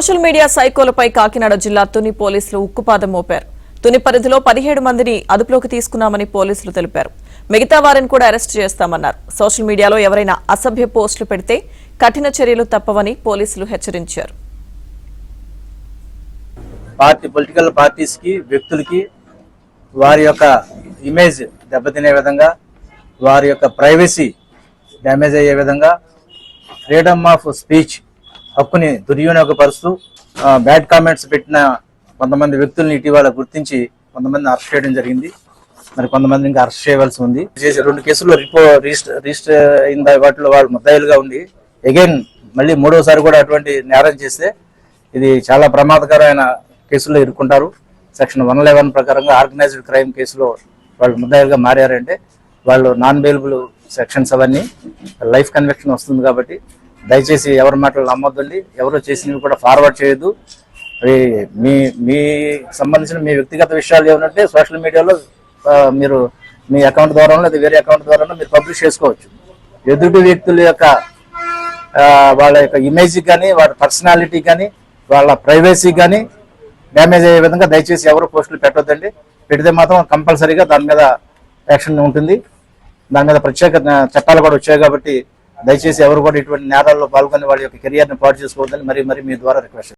Social media సైకోలపై Kakinada జిల్లా తుని పోలీసులు ఉక్కుపాదం మోపారు. తుని పరిధిలో 17 మందిని అదుపులోకి తీసుకున్నామని పోలీసులు తెలిపారు. మిగతా వారిని కూడా అరెస్ట్ చేస్తామన్నారు. సోషల్ మీడియాలో ఎవరైనా అసభ్య పోస్టులు పెడితే కఠిన చర్యలు తప్పవని పోలీసులు హెచ్చరించారు. పొలిటికల్ పార్టీస్ కి వ్యక్తులకి వారి యొక్క ఇమేజ్ దెబ్బతినే విధంగా, వారి యొక్క ప్రైవసీ డ్యామేజ్ అయ్యే విధంగా, ఫ్రీడమ్ ఆఫ్ స్పీచ్ హక్కుని దుర్వినియోగపరుస్తూ బ్యాడ్ కామెంట్స్ పెట్టిన కొంతమంది వ్యక్తుల్ని ఇటీవల గుర్తించి కొంతమందిని అరెస్ట్ చేయడం జరిగింది. మరి కొంతమంది ఇంకా అరెస్ట్ చేయవలసి ఉంది. 2 కేసుల్లో రిజిస్టర్ అయిన వాటిలో వాళ్ళు ముద్దాయిలుగా ఉండి అగైన్ మళ్ళీ 3వసారి కూడా అటువంటి నేరం చేస్తే ఇది చాలా ప్రమాదకరమైన కేసుల్లో ఇరుక్కుంటారు. సెక్షన్ 111 ప్రకారంగా ఆర్గనైజ్డ్ క్రైమ్ కేసులో వాళ్ళు ముద్దాయిలుగా మారారంటే వాళ్ళు నాన్ బెయిలబుల్ సెక్షన్స్ అవన్నీ లైఫ్ కన్విక్షన్ వస్తుంది. కాబట్టి దయచేసి ఎవరి మాటలు నమ్మొద్దండి. ఎవరు చేసినవి కూడా ఫార్వర్డ్ చేయొద్దు. మీ సంబంధించిన మీ వ్యక్తిగత విషయాలు ఏమంటే సోషల్ మీడియాలో మీరు మీ అకౌంట్ ద్వారా లేదా వేరే అకౌంట్ ద్వారా మీరు పబ్లిష్ చేసుకోవచ్చు. ఎదుటి వ్యక్తుల యొక్క వాళ్ళ యొక్క ఇమేజ్ కానీ, వాళ్ళ పర్సనాలిటీ కానీ, వాళ్ళ ప్రైవసీ కానీ డ్యామేజ్ అయ్యే విధంగా దయచేసి ఎవరు పోస్టులు పెట్టొద్దండి. పెడితే మాత్రం కంపల్సరీగా దాని మీద యాక్షన్ ఉంటుంది. దాని మీద ప్రత్యేక చట్టాలు కూడా వచ్చాయి. కాబట్టి దయచేసి ఎవరు కూడా ఇటువంటి నేరాల్లో పాల్గొని వాళ్ళ యొక్క కెరియర్ని పాడు చేసుకోవద్దని మరి మీ ద్వారా రిక్వెస్ట్.